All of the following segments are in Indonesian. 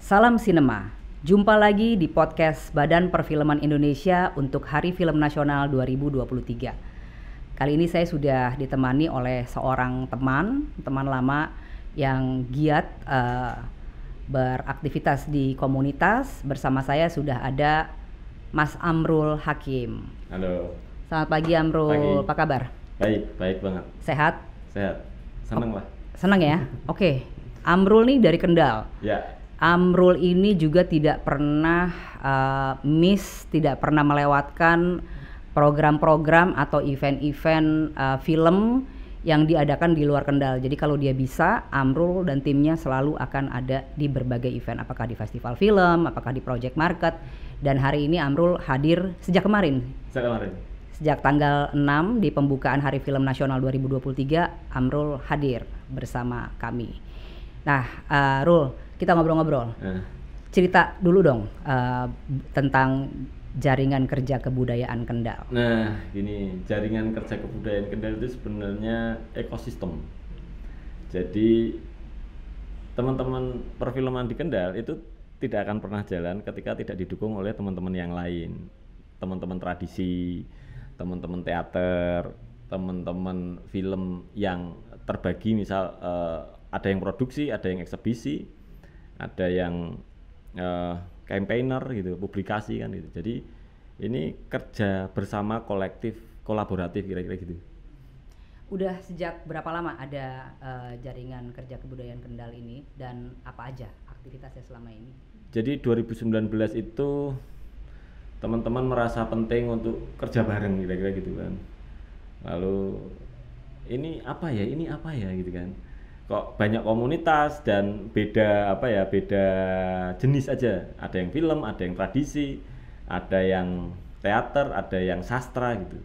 Salam Sinema, jumpa lagi di podcast Badan Perfilman Indonesia untuk Hari Film Nasional 2023. Kali ini saya sudah ditemani oleh seorang teman lama yang giat beraktivitas di komunitas. Bersama saya sudah ada Mas Amrul Hakim. Halo. Selamat pagi Amrul, Pagi. apa kabar? Baik banget. Sehat? Sehat. Seneng lah. Senang ya? Oke. Amrul nih dari Kendal. Ya. Amrul ini juga tidak pernah tidak pernah melewatkan program-program atau event-event film yang diadakan di luar Kendal. Jadi kalau dia bisa, Amrul dan timnya selalu akan ada di berbagai event, apakah di festival film, apakah di project market. Dan hari ini Amrul hadir sejak kemarin. Sejak tanggal 6 di pembukaan Hari Film Nasional 2023, Amrul hadir bersama kami. Nah, Rul, kita ngobrol-ngobrol. Cerita dulu dong tentang jaringan kerja kebudayaan Kendal. Nah, gini, jaringan kerja kebudayaan Kendal itu sebenarnya ekosistem. Jadi teman-teman perfilman di Kendal itu tidak akan pernah jalan ketika tidak didukung oleh teman-teman yang lain. Teman-teman tradisi, teman-teman teater, teman-teman film yang terbagi, misal ada yang produksi, ada yang eksebisi, ada yang campaigner gitu, publikasi kan gitu. Jadi ini kerja bersama, kolektif, kolaboratif, kira-kira gitu. Udah sejak berapa lama ada jaringan kerja kebudayaan Kendal ini dan apa aja aktivitasnya selama ini? Jadi 2019 itu teman-teman merasa penting untuk kerja bareng, kira-kira gitu kan. Lalu ini apa ya gitu kan. Kok banyak komunitas dan beda jenis aja. Ada yang film, ada yang tradisi, ada yang teater, ada yang sastra gitu.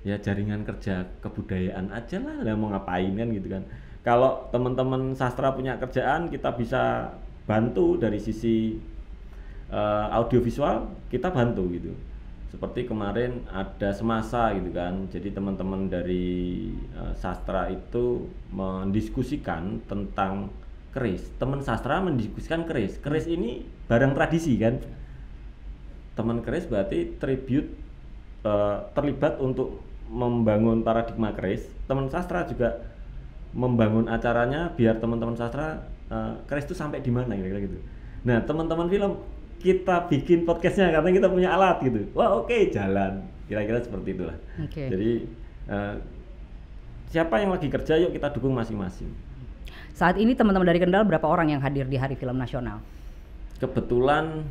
Ya jaringan kerja kebudayaan aja lah mau ngapain kan gitu kan. Kalau teman-teman sastra punya kerjaan, kita bisa bantu dari sisi audiovisual, kita bantu gitu. Seperti kemarin ada Semasa gitu kan. Jadi teman-teman dari sastra itu mendiskusikan tentang keris. Teman sastra mendiskusikan keris. Keris ini barang tradisi kan. Teman keris berarti tribute terlibat untuk membangun paradigma keris. Teman sastra juga membangun acaranya biar teman-teman sastra keris itu sampai di mana kira-kira gitu. Nah, teman-teman film kita bikin podcastnya karena kita punya alat gitu. Wah, oke, jalan. Kira-kira seperti itulah. Okay. Jadi siapa yang lagi kerja, yuk kita dukung masing-masing. Saat ini teman-teman dari Kendal berapa orang yang hadir di Hari Film Nasional? Kebetulan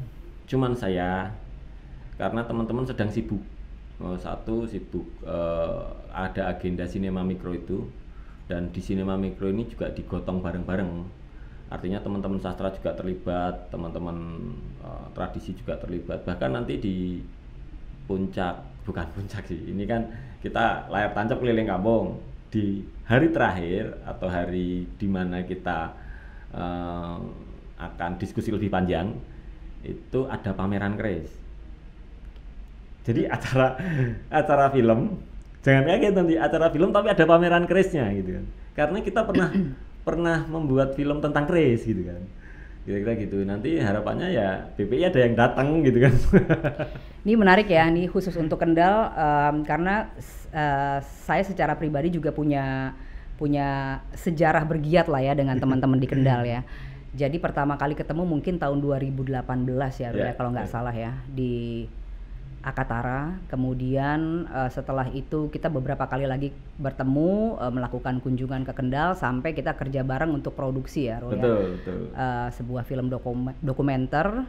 cuman saya, karena teman-teman sedang sibuk. Satu sibuk ada agenda Sinema Mikro itu, dan di Sinema Mikro ini juga digotong bareng-bareng. Artinya teman-teman sastra juga terlibat, teman-teman tradisi juga terlibat. Bahkan nanti di bukan puncak sih, ini kan kita layar tancap keliling kampung. Di hari terakhir atau hari di mana kita akan diskusi lebih panjang, itu ada pameran keris. Jadi acara film, jangan kaget nanti acara film tapi ada pameran kerisnya gitu kan. Karena kita pernah membuat film tentang keris gitu kan, kira-kira gitu. Nanti harapannya ya BPI ada yang datang gitu kan. Ini menarik ya, ini khusus untuk Kendal karena saya secara pribadi juga punya sejarah bergiat lah ya dengan teman-teman di Kendal ya. Jadi pertama kali ketemu mungkin tahun 2018 ya, kalau nggak salah ya, di Akatara. Kemudian setelah itu kita beberapa kali lagi bertemu, melakukan kunjungan ke Kendal sampai kita kerja bareng untuk produksi ya, Roy. Betul. Sebuah film dokumenter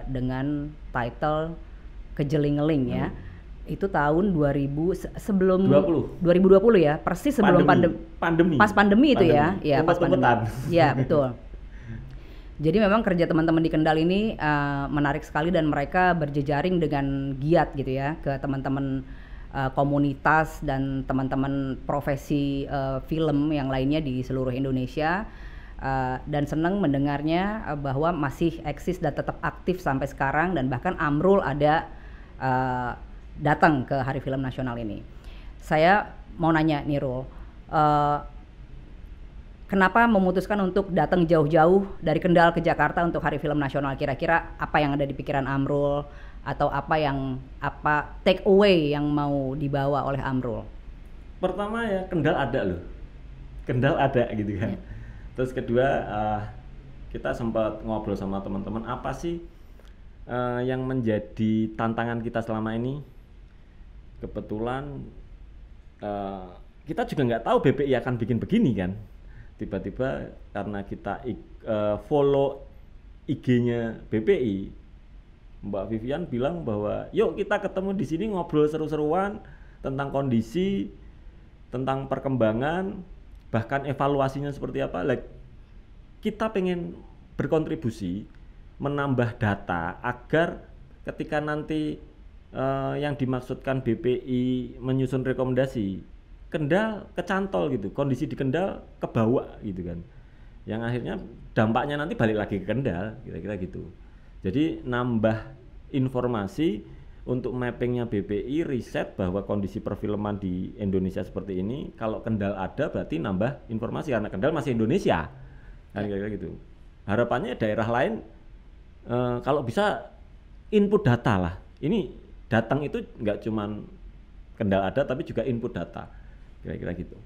dengan title Kejeling-eling ya. Itu tahun 2020 ya, persis sebelum pandemi. Pas pandemi itu ya. Iya, pas pandemi. Iya, betul. Jadi memang kerja teman-teman di Kendal ini menarik sekali dan mereka berjejaring dengan giat gitu ya ke teman-teman komunitas dan teman-teman profesi film yang lainnya di seluruh Indonesia, dan senang mendengarnya bahwa masih eksis dan tetap aktif sampai sekarang, dan bahkan Amrul ada datang ke Hari Film Nasional ini. Saya mau nanya nih Rul, kenapa memutuskan untuk datang jauh-jauh dari Kendal ke Jakarta untuk Hari Film Nasional? Kira-kira apa yang ada di pikiran Amrul atau apa take away yang mau dibawa oleh Amrul? Pertama ya Kendal ada loh, Kendal ada gitu kan. Terus kedua kita sempat ngobrol sama teman-teman apa sih yang menjadi tantangan kita selama ini. Kebetulan kita juga nggak tahu BPI akan bikin begini kan. Tiba-tiba karena kita follow IG-nya BPI, Mbak Vivian bilang bahwa yuk kita ketemu di sini ngobrol seru-seruan tentang kondisi, tentang perkembangan, bahkan evaluasinya seperti apa. Kita pengen berkontribusi, menambah data agar ketika nanti yang dimaksudkan BPI menyusun rekomendasi, Kendal kecantol gitu, kondisi di Kendal kebawa gitu kan, yang akhirnya dampaknya nanti balik lagi ke Kendal, kira-kira gitu. Jadi nambah informasi untuk mappingnya BPI, riset bahwa kondisi perfilman di Indonesia seperti ini. Kalau Kendal ada berarti nambah informasi karena Kendal masih Indonesia kan, kira-kira gitu. Harapannya daerah lain kalau bisa input data lah. Ini datang itu nggak cuman Kendal ada tapi juga input data, kira-kira gitu.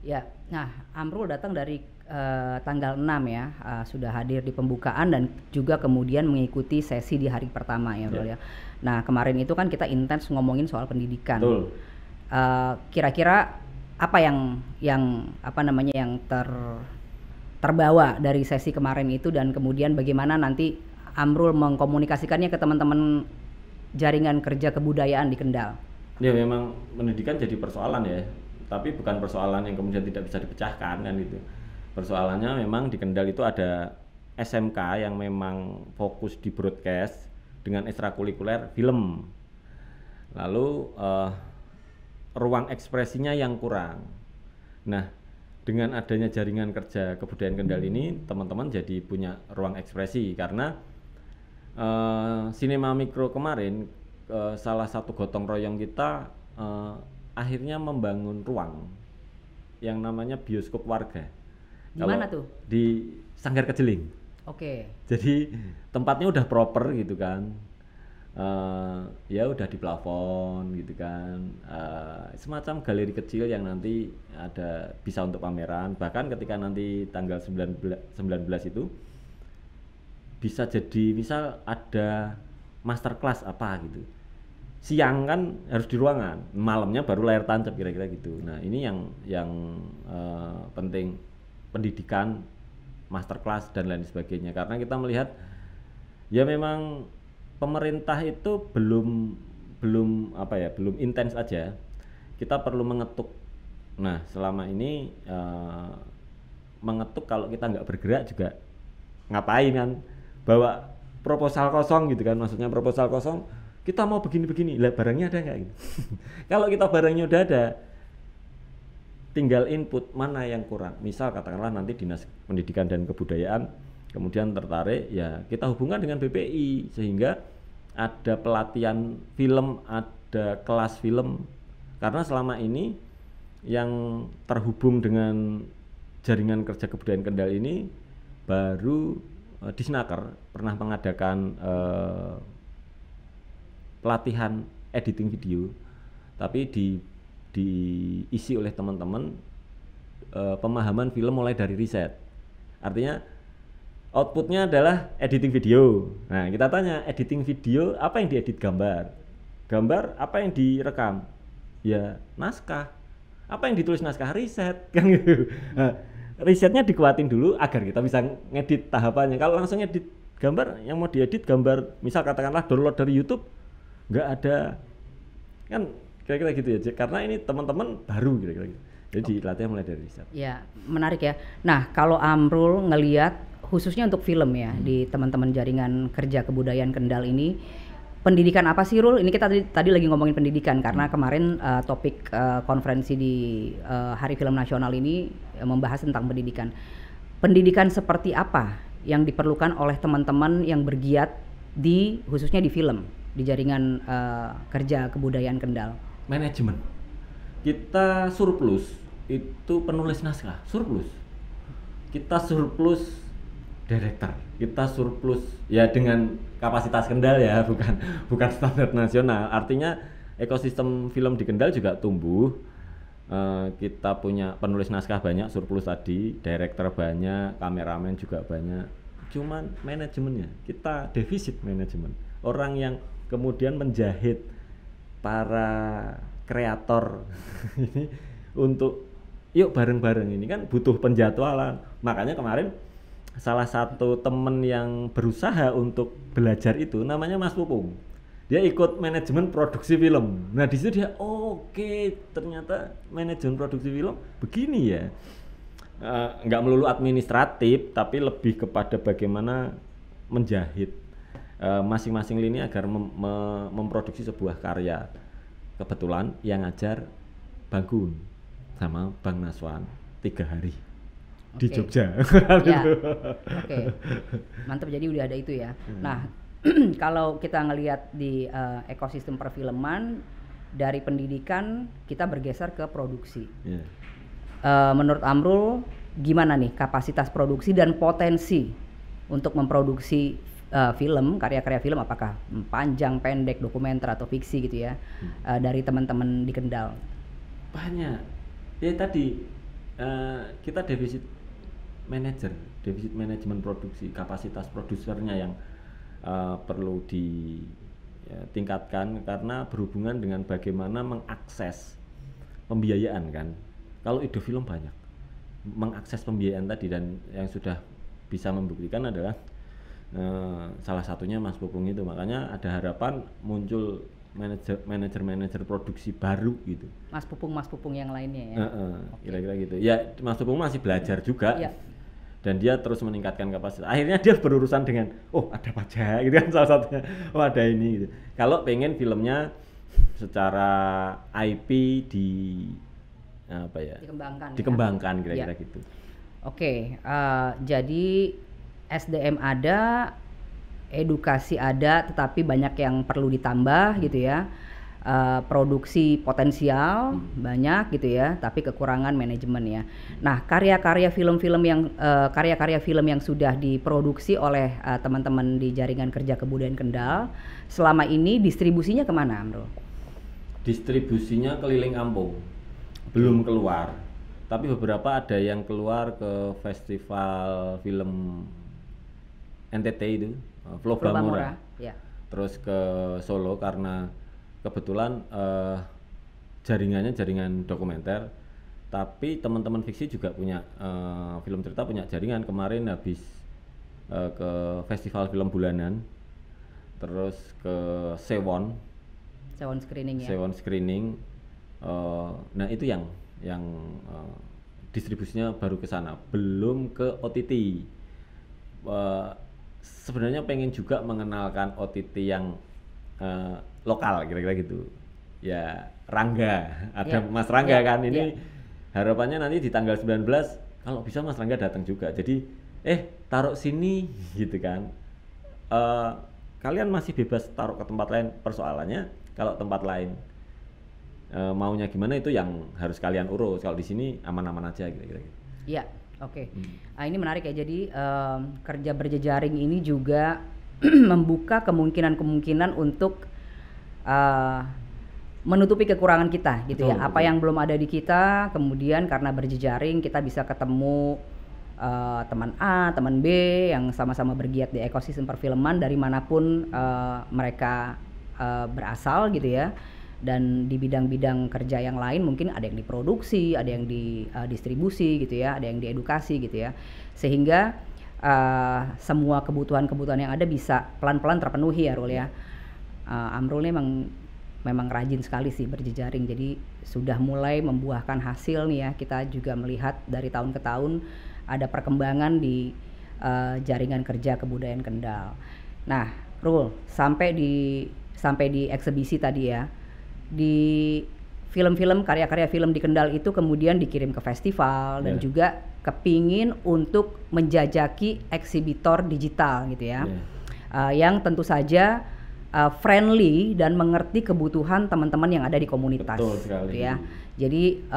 Ya, nah Amrul datang dari tanggal 6 ya, sudah hadir di pembukaan dan juga kemudian mengikuti sesi di hari pertama ya Amrul ya. Nah kemarin itu kan kita intens ngomongin soal pendidikan. Kira-kira apa yang terbawa dari sesi kemarin itu, dan kemudian bagaimana nanti Amrul mengkomunikasikannya ke teman-teman jaringan kerja kebudayaan di Kendal? Ya memang pendidikan jadi persoalan ya, tapi bukan persoalan yang kemudian tidak bisa dipecahkan kan itu. Persoalannya memang di Kendal itu ada SMK yang memang fokus di broadcast dengan ekstrakurikuler film. Lalu ruang ekspresinya yang kurang. Nah, dengan adanya jaringan kerja kebudayaan Kendal ini, teman-teman jadi punya ruang ekspresi karena Sinema Mikro kemarin salah satu gotong royong kita akhirnya membangun ruang yang namanya bioskop warga. Di mana tuh? Di Sanggar Kejeling. Oke. Jadi tempatnya udah proper gitu kan. Ya udah di plafon gitu kan. Semacam galeri kecil yang nanti ada bisa untuk pameran. Bahkan ketika nanti tanggal 19 itu bisa jadi misal ada masterclass apa gitu. Siang kan harus di ruangan, malamnya baru layar tancap, kira-kira gitu. Nah ini yang penting, pendidikan, masterclass dan lain sebagainya. Karena kita melihat ya memang pemerintah itu belum intens aja. Kita perlu mengetuk. Nah selama ini mengetuk, kalau kita nggak bergerak juga ngapain kan? Bawa proposal kosong gitu kan, maksudnya proposal kosong, kita mau begini-begini, lah barangnya ada nggak gitu. Kalau kita barangnya udah ada, tinggal input mana yang kurang. Misal katakanlah nanti Dinas Pendidikan dan Kebudayaan kemudian tertarik, ya kita hubungkan dengan BPI sehingga ada pelatihan film, ada kelas film. Karena selama ini yang terhubung dengan jaringan kerja kebudayaan Kendal ini baru Disnaker pernah mengadakan pelatihan editing video, tapi diisi oleh teman-teman pemahaman film mulai dari riset. Artinya outputnya adalah editing video. Nah kita tanya, editing video apa yang diedit? Gambar apa yang direkam? Ya naskah. Apa yang ditulis naskah? Riset kan gitu. Nah, risetnya dikuatin dulu agar kita bisa ngedit tahapannya. Kalau langsung ngedit gambar, yang mau diedit gambar misal katakanlah download dari YouTube, nggak ada kan, kira-kira gitu ya. Karena ini teman-teman baru kira-kira gitu. Jadi latihan mulai dari riset. Ya menarik ya. Nah kalau Amrul ngelihat khususnya untuk film ya, di teman-teman jaringan kerja kebudayaan Kendal ini, pendidikan apa sih Rul? Ini kita tadi lagi ngomongin pendidikan karena kemarin topik konferensi di Hari Film Nasional ini membahas tentang pendidikan. Pendidikan seperti apa yang diperlukan oleh teman-teman yang bergiat khususnya di film, di jaringan kerja kebudayaan Kendal? Manajemen. Kita surplus itu penulis naskah, surplus. kita surplus director, kita surplus ya dengan kapasitas Kendal ya, bukan standar nasional. Artinya ekosistem film di Kendal juga tumbuh. Kita punya penulis naskah banyak, surplus tadi, director banyak, kameramen juga banyak. Cuman manajemennya kita defisit manajemen. Orang yang kemudian menjahit para kreator ini untuk yuk bareng-bareng, ini kan butuh penjadwalan. Makanya kemarin salah satu temen yang berusaha untuk belajar itu namanya Mas Pupung. Dia ikut manajemen produksi film. Nah di situ dia oke, ternyata manajemen produksi film begini ya. Nggak melulu administratif, tapi lebih kepada bagaimana menjahit masing-masing lini agar memproduksi sebuah karya. Kebetulan yang ngajar Bang Gun sama Bang Naswan 3 hari di Jogja. Ya. Mantap, jadi udah ada itu ya. Nah, kalau kita ngelihat di ekosistem perfilman, dari pendidikan kita bergeser ke produksi. Menurut Amrul gimana nih kapasitas produksi dan potensi untuk memproduksi film, karya-karya film, apakah panjang, pendek, dokumenter atau fiksi gitu ya, dari teman-teman di Kendal? Banyak. Ya tadi kita defisit manajemen produksi, kapasitas produsernya yang perlu ditingkatkan karena berhubungan dengan bagaimana mengakses pembiayaan kan. Kalau ide film banyak, mengakses pembiayaan tadi, dan yang sudah bisa membuktikan adalah salah satunya Mas Pupung itu. Makanya ada harapan muncul manajer produksi baru gitu. Mas Pupung yang lainnya ya. Kira-kira gitu. Ya Mas Pupung masih belajar juga. Ya. Dan dia terus meningkatkan kapasitas. Akhirnya dia berurusan dengan ada pajak gitu kan salah satunya. Ada ini gitu. Kalau pengen filmnya secara IP dikembangkan kira-kira gitu. Oke, jadi SDM ada, edukasi ada, tetapi banyak yang perlu ditambah gitu ya. Produksi potensial banyak gitu ya, tapi kekurangan manajemen ya. Nah, karya-karya film yang sudah diproduksi oleh teman-teman di Jaringan Kerja Kebudayaan Kendal selama ini distribusinya kemana, Bro? Distribusinya keliling kampung, belum keluar. Tapi beberapa ada yang keluar ke festival film NTT itu, Flow Bamora. Ya. Terus ke Solo karena kebetulan jaringannya jaringan dokumenter, tapi teman-teman fiksi juga punya film cerita, punya jaringan. Kemarin habis ke festival film bulanan, terus ke Sewon screening ya. Sewon screening. Nah itu yang distribusinya baru ke sana, belum ke OTT. Sebenarnya pengen juga mengenalkan OTT yang lokal kira-kira gitu ya. Rangga ada Mas Rangga kan ini harapannya nanti di tanggal 19 kalau bisa Mas Rangga datang juga, jadi taruh sini gitu kan. Kalian masih bebas taruh ke tempat lain, persoalannya kalau tempat lain maunya gimana itu yang harus kalian urus. Kalau di sini aman-aman aja kira-kira gitu. Iya, oke. Ini menarik ya, jadi kerja berjejaring ini juga membuka kemungkinan untuk menutupi kekurangan kita gitu. Betul, ya. Apa yang belum ada di kita, kemudian karena berjejaring kita bisa ketemu teman A, teman B yang sama-sama bergiat di ekosistem perfilman dari manapun mereka berasal gitu ya. Dan di bidang-bidang kerja yang lain mungkin ada yang diproduksi, ada yang di distribusi gitu ya, ada yang diedukasi gitu ya, sehingga semua kebutuhan-kebutuhan yang ada bisa pelan-pelan terpenuhi ya, Rul ya. Amrul ini memang rajin sekali sih berjejaring, jadi sudah mulai membuahkan hasil nih ya. Kita juga melihat dari tahun ke tahun ada perkembangan di Jaringan Kerja Kebudayaan Kendal. Nah, Rul, sampai di eksebisi tadi ya, di film-film, karya-karya film di Kendal itu kemudian dikirim ke festival dan juga kepingin untuk menjajaki eksibitor digital gitu ya, yang tentu saja friendly dan mengerti kebutuhan teman-teman yang ada di komunitas. Betul sekali. Gitu ya. Jadi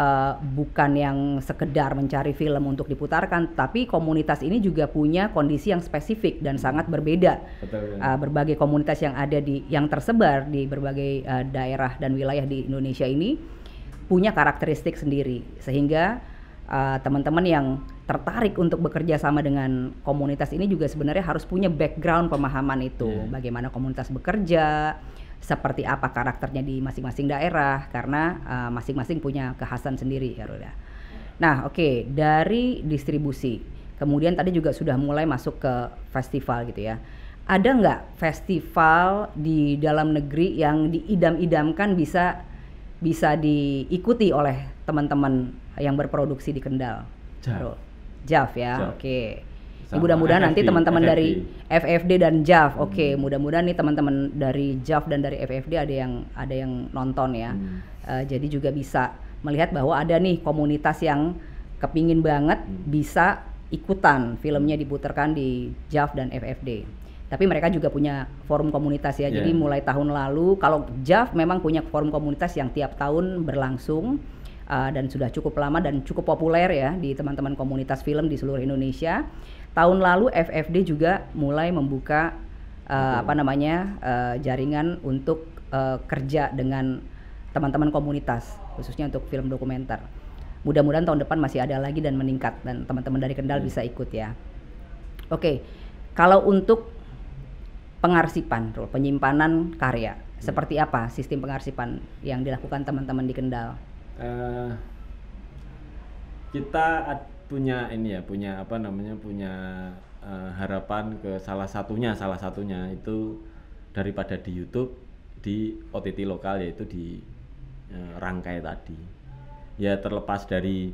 bukan yang sekedar mencari film untuk diputarkan, tapi komunitas ini juga punya kondisi yang spesifik dan sangat berbeda. Betul, berbagai komunitas yang ada yang tersebar di berbagai daerah dan wilayah di Indonesia ini punya karakteristik sendiri, sehingga teman-teman yang tertarik untuk bekerja sama dengan komunitas ini juga sebenarnya harus punya background pemahaman itu, bagaimana komunitas bekerja, seperti apa karakternya di masing-masing daerah, karena masing-masing punya kekhasan sendiri ya Roda. Nah oke, dari distribusi, kemudian tadi juga sudah mulai masuk ke festival gitu ya. Ada nggak festival di dalam negeri yang diidam-idamkan bisa diikuti oleh teman-teman yang berproduksi di Kendal? JAF ya, oke. Mudah-mudahan nanti teman-teman dari FFD dan JAF, mudah-mudahan nih teman-teman dari JAF dan dari FFD ada yang nonton ya. Jadi juga bisa melihat bahwa ada nih komunitas yang kepingin banget bisa ikutan filmnya diputarkan di JAF dan FFD. Tapi mereka juga punya forum komunitas ya. Jadi mulai tahun lalu, kalau JAF memang punya forum komunitas yang tiap tahun berlangsung dan sudah cukup lama dan cukup populer ya di teman-teman komunitas film di seluruh Indonesia. Tahun lalu FFD juga mulai membuka jaringan untuk kerja dengan teman-teman komunitas, khususnya untuk film dokumenter. Mudah-mudahan tahun depan masih ada lagi dan meningkat, dan teman-teman dari Kendal bisa ikut ya. Oke, kalau untuk pengarsipan, penyimpanan karya, seperti apa sistem pengarsipan yang dilakukan teman-teman di Kendal? Kita punya harapan ke salah satunya itu daripada di YouTube, di OTT lokal, yaitu di Rangkai tadi. Ya terlepas dari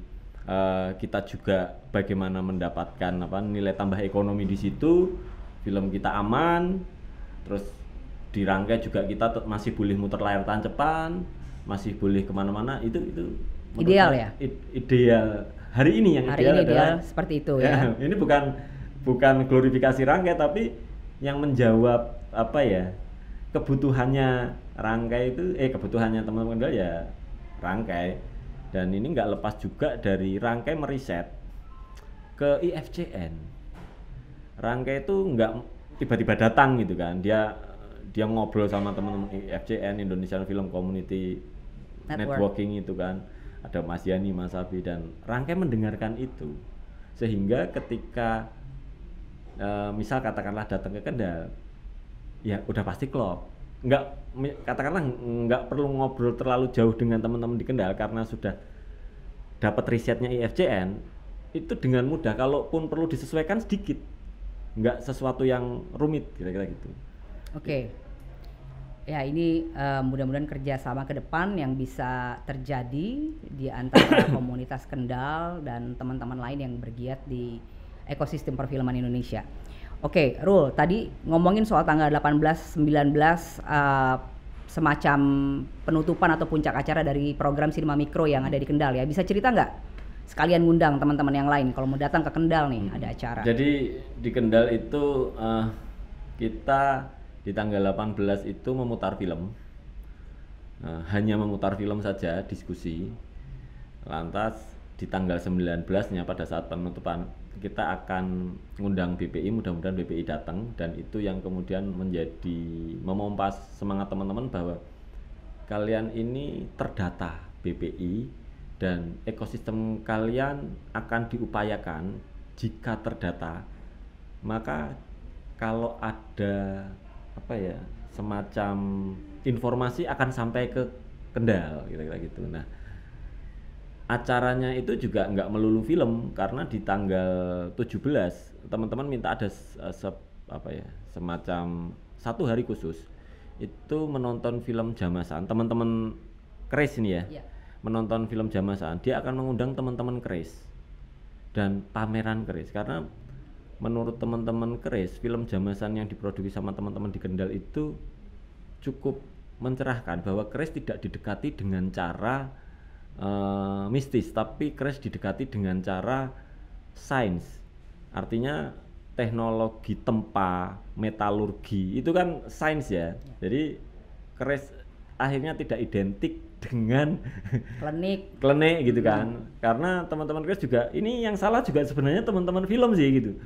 kita juga bagaimana mendapatkan nilai tambah ekonomi di situ, film kita aman, terus di Rangkai juga kita masih boleh muter layar tancepan, masih boleh kemana-mana, itu ideal ya? Ideal. Hari ini yang ideal seperti itu ya. Ini bukan glorifikasi Rangkai, tapi yang menjawab kebutuhannya Rangkai itu, kebutuhannya teman-teman Kendal ya Rangkai. Dan ini nggak lepas juga dari Rangkai meriset ke IFCN. Rangkai itu nggak tiba-tiba datang gitu kan, dia ngobrol sama teman-teman IFCN, Indonesian Film Community Networking itu kan, ada Mas Yani, Mas Abi, dan Rangkai mendengarkan itu, sehingga ketika misal katakanlah datang ke Kendal, ya udah pasti klop. Nggak perlu ngobrol terlalu jauh dengan teman-teman di Kendal, karena sudah dapat risetnya IFCN, itu dengan mudah. Kalaupun perlu disesuaikan sedikit, nggak sesuatu yang rumit, kira-kira gitu. Oke. Ya ini mudah-mudahan kerjasama ke depan yang bisa terjadi di antara komunitas Kendal dan teman-teman lain yang bergiat di ekosistem perfilman Indonesia. Oke, Rul, tadi ngomongin soal tanggal 18-19 semacam penutupan atau puncak acara dari program Cinema Mikro yang ada di Kendal ya. Bisa cerita nggak? Sekalian ngundang teman-teman yang lain kalau mau datang ke Kendal nih, ada acara. Jadi di Kendal itu kita di tanggal 18 itu memutar film, hanya memutar film saja, diskusi. Lantas di tanggal 19-nya pada saat penutupan kita akan ngundang BPI, mudah-mudahan BPI datang, dan itu yang kemudian menjadi memompas semangat teman-teman bahwa kalian ini terdata BPI dan ekosistem kalian akan diupayakan. Jika terdata, maka kalau ada semacam informasi akan sampai ke Kendal, kira-kira gitu. Nah, acaranya itu juga nggak melulu film, karena di tanggal 17 teman-teman minta ada semacam satu hari khusus itu menonton film Jamasan. Teman-teman Keris ini ya, menonton film Jamasan, dia akan mengundang teman-teman Keris dan pameran Keris, karena menurut teman-teman Keris, film Jamasan yang diproduksi sama teman-teman di Kendal itu cukup mencerahkan, bahwa Keris tidak didekati dengan cara mistis, tapi Keris didekati dengan cara sains. Artinya teknologi tempa, metalurgi, itu kan sains ya. Jadi Keris akhirnya tidak identik dengan klinik gitu kan. Karena teman-teman keris juga ini yang salah juga sebenarnya teman-teman film sih gitu.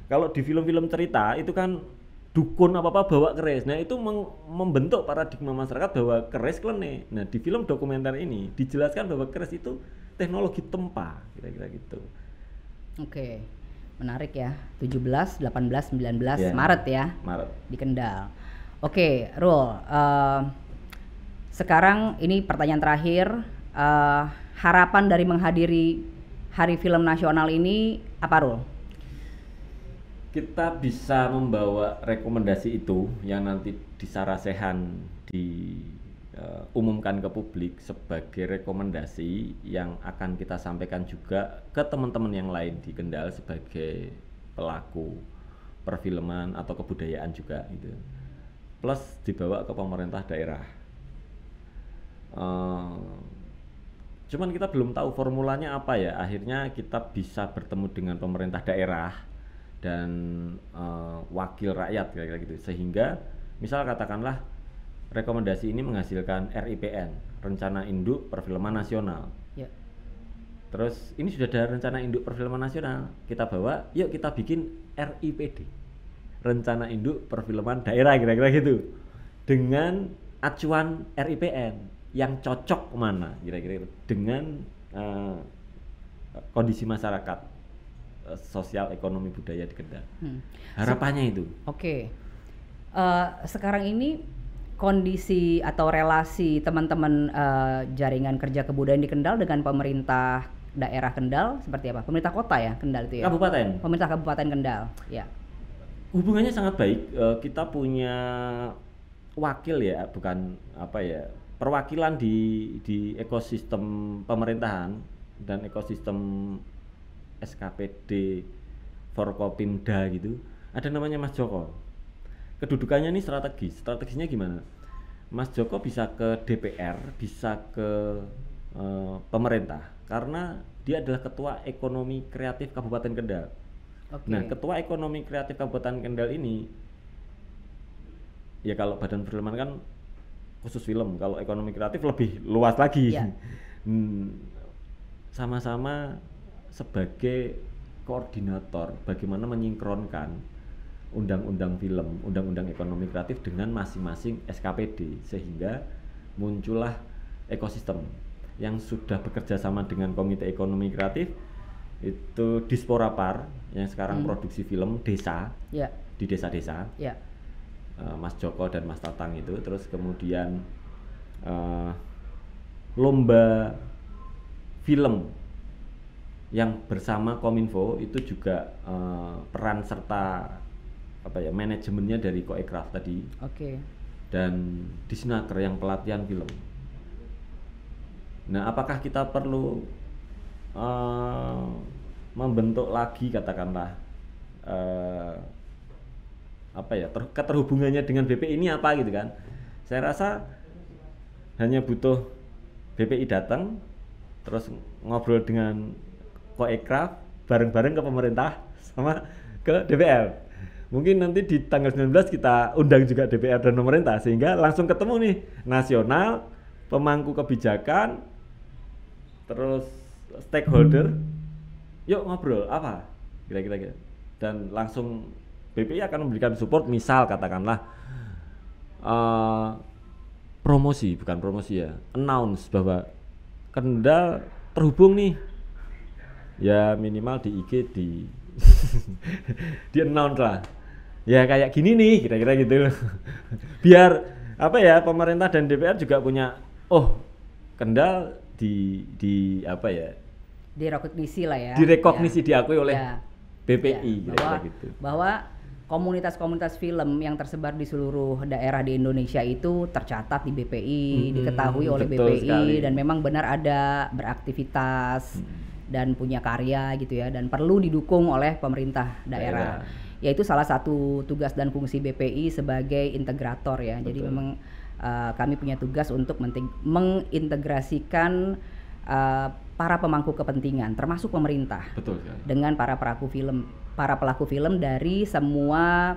Kalau di film-film cerita itu kan dukun apa-apa bawa keris. Nah, itu membentuk paradigma masyarakat bahwa keris klinik. Nah, di film dokumenter ini dijelaskan bahwa keris itu teknologi tempa, kira-kira gitu. Oke. Menarik ya. 17, 18, 19 Maret ya. Maret. Di Kendal. Oke, Rul. Sekarang ini pertanyaan terakhir, harapan dari menghadiri Hari Film Nasional ini apa, Rul? Kita bisa membawa rekomendasi itu yang nanti disarasehan diumumkan ke publik sebagai rekomendasi yang akan kita sampaikan juga ke teman-teman yang lain di Kendal sebagai pelaku perfilman atau kebudayaan juga gitu. Plus dibawa ke pemerintah daerah. Cuman kita belum tahu formulanya apa ya. Akhirnya kita bisa bertemu dengan pemerintah daerah dan wakil rakyat kira-kira gitu, sehingga misal katakanlah rekomendasi ini menghasilkan RIPN, Rencana Induk Perfilman Nasional. Terus ini sudah ada Rencana Induk Perfilman Nasional, kita bawa, yuk kita bikin RIPD, Rencana Induk Perfilman Daerah, kira-kira gitu, dengan acuan RIPN yang cocok mana kira-kira dengan kondisi masyarakat sosial ekonomi budaya di Kendal. Harapannya itu. Oke. Sekarang ini kondisi atau relasi teman-teman jaringan kerja kebudayaan di Kendal dengan pemerintah daerah Kendal seperti apa? Pemerintah kota ya Kendal itu ya? Kabupaten. Pemerintah Kabupaten Kendal, ya. Hubungannya sangat baik. Kita punya wakil ya, bukan apa ya, perwakilan di ekosistem pemerintahan dan ekosistem SKPD Forkopimda gitu. Ada namanya Mas Joko. Kedudukannya ini strategisnya gimana? Mas Joko bisa ke DPR, bisa ke pemerintah karena dia adalah ketua ekonomi kreatif Kabupaten Kendal. Nah, ketua ekonomi kreatif Kabupaten Kendal ini ya, kalau badan perfilman kan khusus film, kalau ekonomi kreatif lebih luas lagi. Sama-sama sebagai koordinator bagaimana menyinkronkan undang-undang film, undang-undang ekonomi kreatif dengan masing-masing SKPD, sehingga muncullah ekosistem yang sudah bekerja sama dengan Komite Ekonomi Kreatif itu Disporapar yang sekarang produksi film desa di desa-desa. Mas Joko dan Mas Tatang itu, terus kemudian lomba film yang bersama Kominfo itu juga peran serta apa ya, manajemennya dari Koekraf tadi. Dan Disnaker yang pelatihan film. Nah, apakah kita perlu membentuk lagi katakanlah apa ya, keterhubungannya dengan BPI ini apa gitu kan? Saya rasa hanya butuh BPI datang terus ngobrol dengan Koekraf bareng-bareng ke pemerintah sama ke DPR. Mungkin nanti di tanggal 19 kita undang juga DPR dan pemerintah sehingga langsung ketemu nih nasional, pemangku kebijakan, terus stakeholder. Yuk ngobrol apa? Kira-kira gitu. Dan langsung BPI akan memberikan support, misal katakanlah bukan promosi ya, announce bahwa Kendal terhubung nih. Ya minimal di IG di announce lah. Ya kayak gini nih, kira-kira gitu. Biar apa ya, pemerintah dan DPR juga punya Kendal di apa ya? Direkognisi lah ya. Direkognisi, diakui oleh BPI bahwa komunitas-komunitas film yang tersebar di seluruh daerah di Indonesia itu tercatat di BPI, diketahui oleh BPI sekali. Dan memang benar ada beraktivitas dan punya karya gitu ya, dan perlu didukung oleh pemerintah daerah. Yaitu salah satu tugas dan fungsi BPI sebagai integrator ya. Betul. Jadi memang kami punya tugas untuk mengintegrasikan para pemangku kepentingan termasuk pemerintah. Betul, dengan para pelaku film dari semua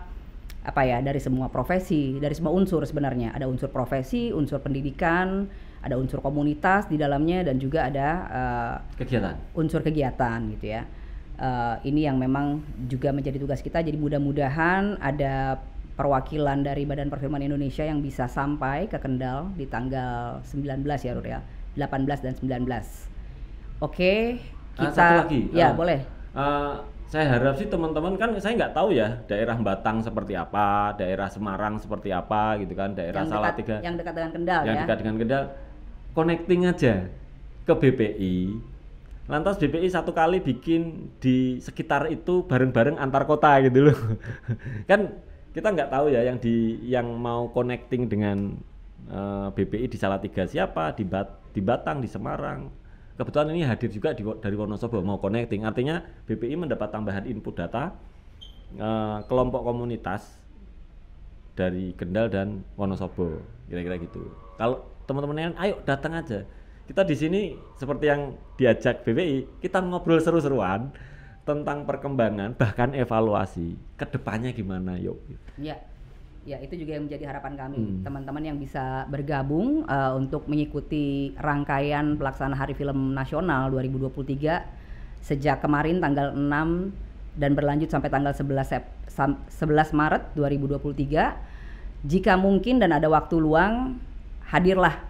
dari semua profesi, dari semua unsur sebenarnya. Ada unsur profesi, unsur pendidikan, ada unsur komunitas di dalamnya dan juga ada unsur kegiatan gitu ya. Ini yang memang juga menjadi tugas kita, jadi mudah-mudahan ada perwakilan dari Badan Perfilman Indonesia yang bisa sampai ke Kendal di tanggal 19 ya Rur ya, 18 dan 19. Oke, kita satu lagi. Ya, boleh. Saya harap sih teman-teman, kan saya nggak tahu ya daerah Batang seperti apa, daerah Semarang seperti apa gitu kan, daerah Salatiga yang dekat dengan Kendal yang dekat dengan Kendal, connecting aja ke BPI. Lantas BPI satu kali bikin di sekitar itu bareng-bareng antar kota gitu loh. Kan kita nggak tahu ya yang mau connecting dengan BPI di Salatiga siapa, di Batang, di Semarang. Kebetulan ini hadir juga dari Wonosobo mau connecting, artinya BPI mendapat tambahan input data kelompok komunitas dari Kendal dan Wonosobo, kira-kira gitu. Kalau teman-teman ayo datang aja. Kita di sini seperti yang diajak BPI, kita ngobrol seru-seruan tentang perkembangan bahkan evaluasi kedepannya gimana, yuk. Ya, itu juga yang menjadi harapan kami, teman-teman yang bisa bergabung untuk mengikuti rangkaian pelaksanaan Hari Film Nasional 2023 sejak kemarin tanggal 6 dan berlanjut sampai tanggal 11 Maret 2023. Jika mungkin dan ada waktu luang, hadirlah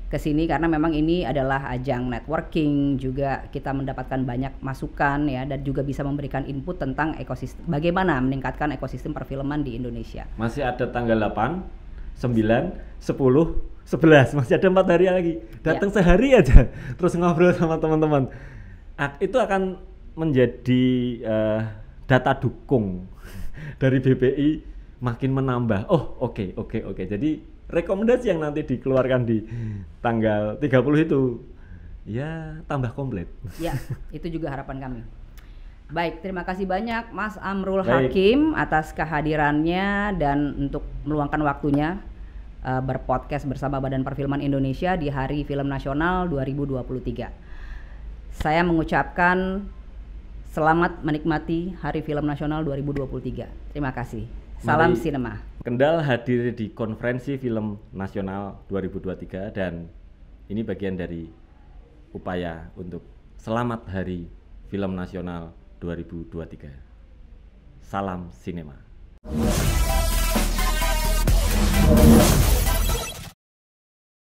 ke sini karena memang ini adalah ajang networking, juga kita mendapatkan banyak masukan ya, dan juga bisa memberikan input tentang ekosistem, bagaimana meningkatkan ekosistem perfilman di Indonesia. Masih ada tanggal 8, 9, 10, 11, masih ada 4 hari lagi. Datang sehari aja terus ngobrol sama teman-teman. Itu akan menjadi data dukung dari BPI makin menambah. Oh, oke. Jadi rekomendasi yang nanti dikeluarkan di tanggal 30 itu ya tambah komplit. Ya, itu juga harapan kami. Baik, terima kasih banyak Mas Amrul Hakim atas kehadirannya dan untuk meluangkan waktunya berpodcast bersama Badan Perfilman Indonesia di Hari Film Nasional 2023. Saya mengucapkan selamat menikmati Hari Film Nasional 2023. Terima kasih. Salam Sinema. Kendal hadir di Konferensi Film Nasional 2023 dan ini bagian dari upaya untuk selamat Hari Film Nasional 2023. Salam Sinema.